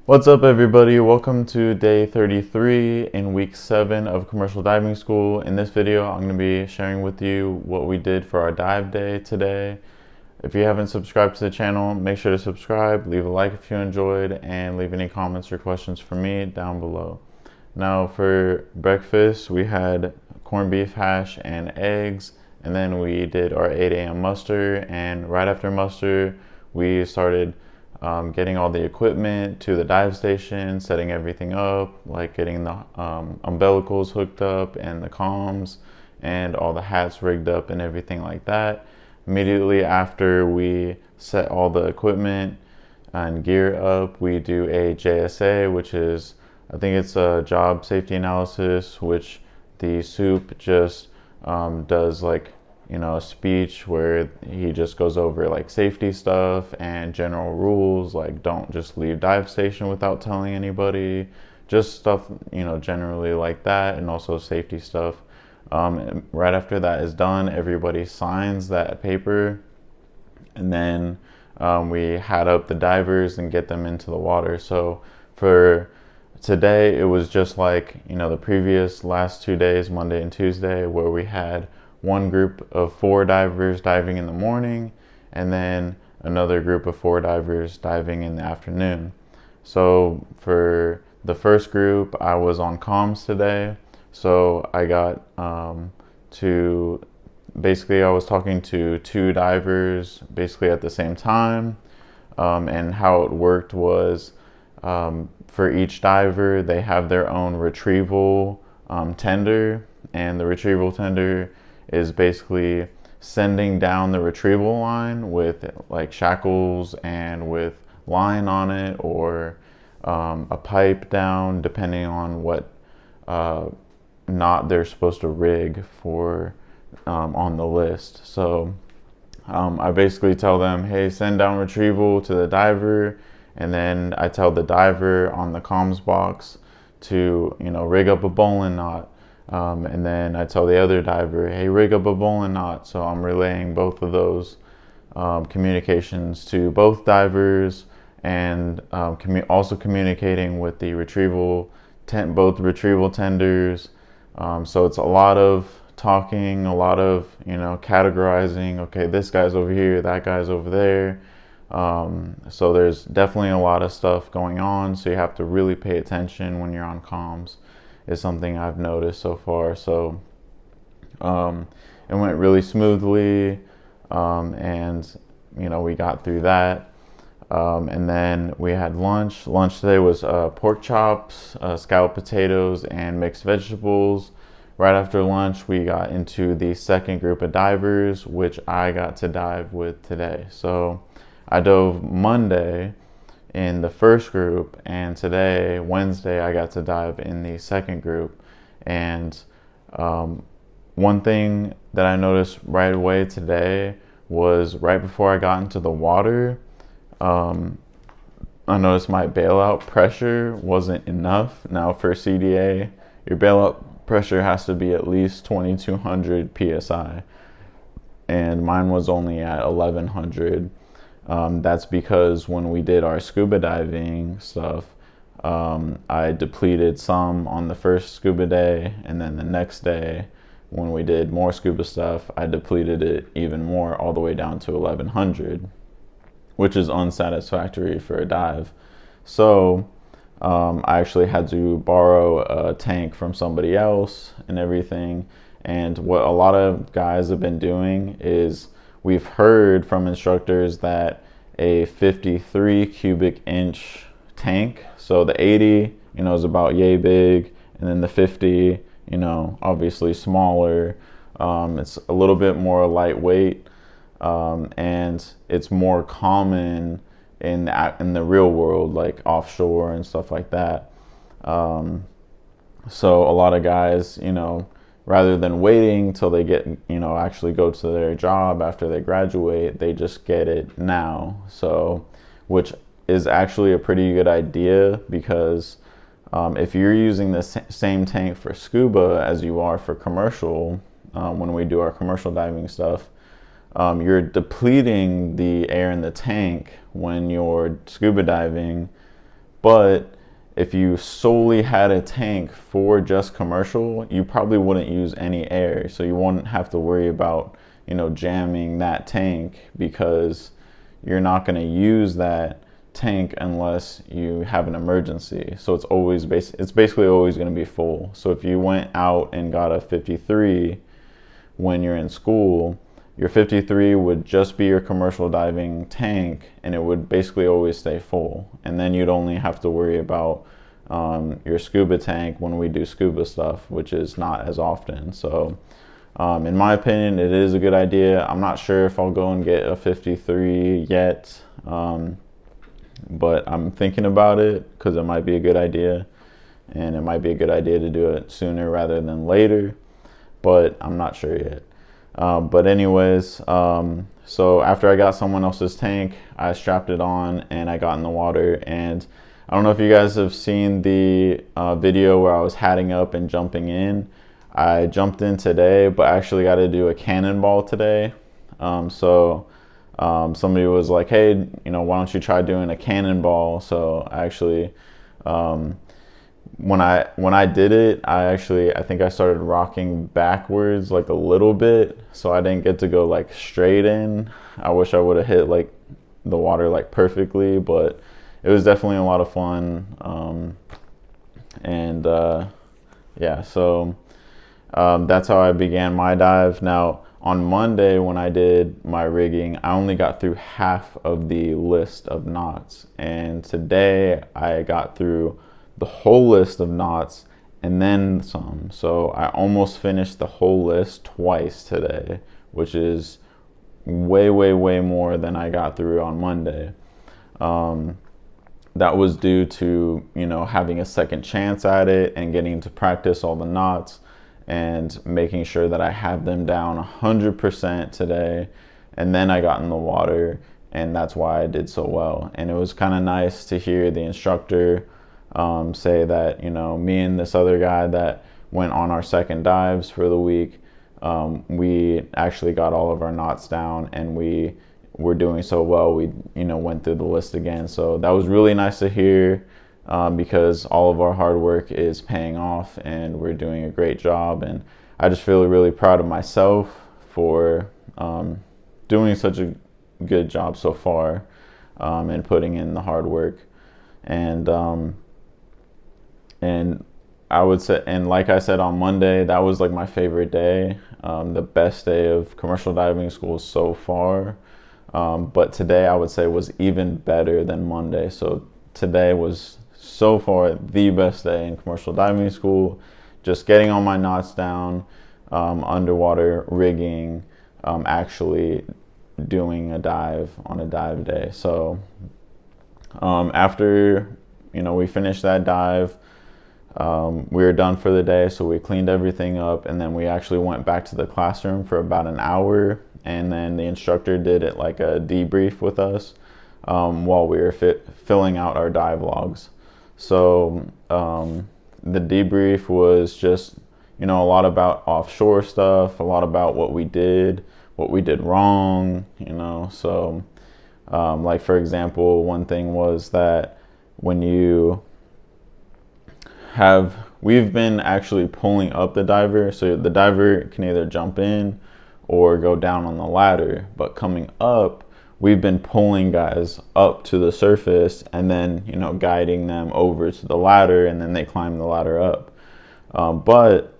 What's up, everybody? Welcome to day 33 in week 7 of commercial diving school. In this video, I'm going to be sharing with you what we did for our dive day today. If you haven't subscribed to the channel, make sure to subscribe, leave a like if you enjoyed, and leave any comments or questions for me down below. Now, for breakfast, we had corned beef hash and eggs, and then we did our 8 a.m. muster, and right after muster, we started getting all the equipment to the dive station, setting everything up, like getting the umbilicals hooked up and the comms and all the hats rigged up and everything like that. Immediately after we set all the equipment and gear up, we do a JSA, which is, I think it's a job safety analysis, which the soup just does like a speech where he just goes over like safety stuff and general rules, like don't just leave dive station without telling anybody, just stuff, generally like that, and also safety stuff. And right after that is done, everybody signs that paper, and then we hat up the divers and get them into the water. So for today, it was just like, the previous last 2 days, Monday and Tuesday, where we had one group of 4 divers diving in the morning, and then another group of 4 divers diving in the afternoon. So for the first group, I was on comms today. So I got to basically, I was talking to 2 divers basically at the same time. And how it worked was, for each diver, they have their own retrieval tender, and the retrieval tender is basically sending down the retrieval line with like shackles and with line on it, or a pipe down, depending on what knot they're supposed to rig for on the list. So I basically tell them, hey, send down retrieval to the diver, and then I tell the diver on the comms box to rig up a bowline knot. And then I tell the other diver, hey, rig up a bowline knot. So I'm relaying both of those communications to both divers, and also communicating with the both retrieval tenders. So it's a lot of talking, a lot of categorizing. Okay, this guy's over here, that guy's over there. So there's definitely a lot of stuff going on. So you have to really pay attention when you're on comms, is something I've noticed so far. So it went really smoothly, and we got through that. And then we had lunch. Lunch today was pork chops, scalloped potatoes, and mixed vegetables. Right after lunch, we got into the second group of divers, which I got to dive with today. So I dove Monday in the first group, and today, Wednesday, I got to dive in the second group. And one thing that I noticed right away today was right before I got into the water, I noticed my bailout pressure wasn't enough. Now for CDA, your bailout pressure has to be at least 2200 psi, and mine was only at 1100. That's because when we did our scuba diving stuff, I depleted some on the first scuba day, and then the next day when we did more scuba stuff, I depleted it even more, all the way down to 1100, which is unsatisfactory for a dive. So I actually had to borrow a tank from somebody else and everything. And what a lot of guys have been doing is, we've heard from instructors that a 53 cubic inch tank, so the 80, is about yay big, and then the 50, obviously smaller. It's a little bit more lightweight, and it's more common in the real world, like offshore and stuff like that. So a lot of guys, rather than waiting till they get, actually go to their job after they graduate, they just get it now. So, which is actually a pretty good idea, because if you're using the same tank for scuba as you are for commercial, when we do our commercial diving stuff, you're depleting the air in the tank when you're scuba diving But if you solely had a tank for just commercial, you probably wouldn't use any air. So you wouldn't have to worry about, jamming that tank, because you're not going to use that tank unless you have an emergency. So it's basically always going to be full. So if you went out and got a 53 when you're in school, your 53 would just be your commercial diving tank, and it would basically always stay full. And then you'd only have to worry about your scuba tank when we do scuba stuff, which is not as often. So in my opinion, it is a good idea. I'm not sure if I'll go and get a 53 yet, but I'm thinking about it, because it might be a good idea, and it might be a good idea to do it sooner rather than later, but I'm not sure yet. But anyways, so after I got someone else's tank, I strapped it on and I got in the water. And I don't know if you guys have seen the video where I was hatting up and jumping in. I jumped in today, but I actually got to do a cannonball today. Somebody was like, hey, why don't you try doing a cannonball? So I actually, when I did it, I think I started rocking backwards like a little bit, so I didn't get to go like straight in. I wish I would have hit like the water like perfectly, but it was definitely a lot of fun. That's how I began my dive. Now on Monday, when I did my rigging, I only got through half of the list of knots, and today I got through the whole list of knots and then some. So I almost finished the whole list twice today, which is way more than I got through on Monday. That was due to, having a second chance at it and getting to practice all the knots and making sure that I have them down 100% today. And then I got in the water, and that's why I did so well. And it was kind of nice to hear the instructor say that, me and this other guy that went on our second dives for the week, we actually got all of our knots down, and we were doing so well, we went through the list again. So that was really nice to hear, because all of our hard work is paying off and we're doing a great job. And I just feel really proud of myself for doing such a good job so far, and putting in the hard work. And I would say, and like I said on Monday, that was like my favorite day, the best day of commercial diving school so far. But today I would say was even better than Monday. So today was so far the best day in commercial diving school. Just getting all my knots down, underwater rigging, actually doing a dive on a dive day. So after we finished that dive, we were done for the day, so we cleaned everything up, and then we actually went back to the classroom for about an hour, and then the instructor did it like a debrief with us while we were filling out our dive logs. So the debrief was just a lot about offshore stuff, a lot about what we did wrong, so like for example, one thing was that we've been actually pulling up the diver, so the diver can either jump in or go down on the ladder, but coming up, we've been pulling guys up to the surface and then guiding them over to the ladder, and then they climb the ladder up. But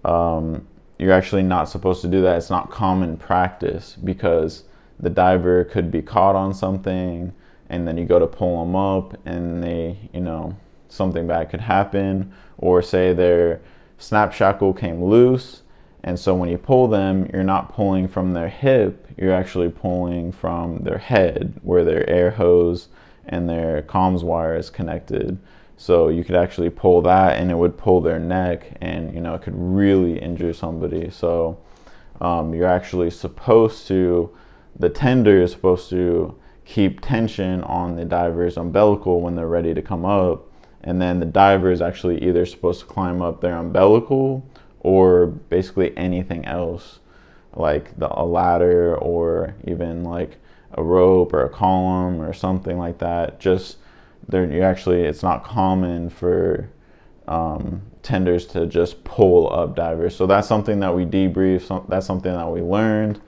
you're actually not supposed to do that. It's not common practice, because the diver could be caught on something, and then you go to pull them up and they something bad could happen, or say their snap shackle came loose, and so when you pull them, you're not pulling from their hip, you're actually pulling from their head, where their air hose and their comms wire is connected. So you could actually pull that, and it would pull their neck, and it could really injure somebody. So you're actually supposed to, the tender is supposed to keep tension on the diver's umbilical when they're ready to come up. And then the diver is actually either supposed to climb up their umbilical or basically anything else, like a ladder or even like a rope or a column or something like that, just it's not common for tenders to just pull up divers. So that's something that we debriefed. That's something that we learned.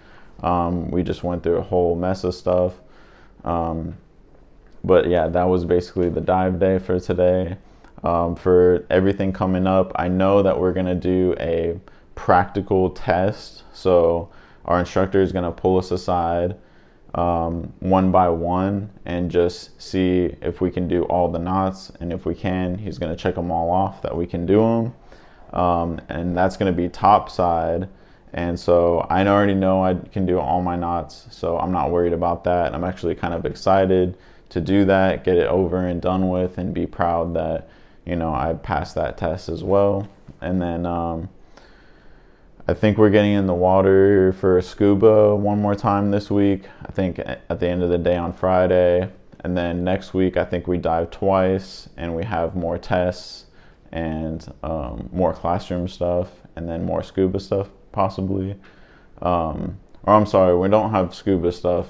We just went through a whole mess of stuff. But yeah, that was basically the dive day for today. For everything coming up, I know that we're gonna do a practical test. So our instructor is gonna pull us aside one by one and just see if we can do all the knots, and if we can, he's going to check them all off that we can do them, and that's going to be top side. And so I already know I can do all my knots, so I'm not worried about that. I'm actually kind of excited to do that, get it over and done with, and be proud that, you know, I passed that test as well. And then I think we're getting in the water for scuba one more time this week. I think at the end of the day on Friday. And then next week, I think we dive twice, and we have more tests and more classroom stuff, and then more scuba stuff possibly. Or I'm sorry, we don't have scuba stuff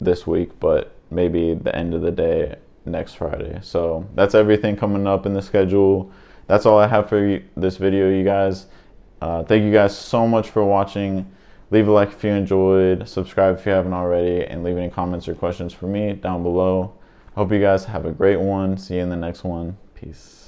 this week, but maybe the end of the day next Friday. So that's everything coming up in the schedule. That's all I have for this video, you guys. Thank you guys so much for watching. Leave a like if you enjoyed, subscribe if you haven't already, and leave any comments or questions for me down below. Hope you guys have a great one. See you in the next one. Peace.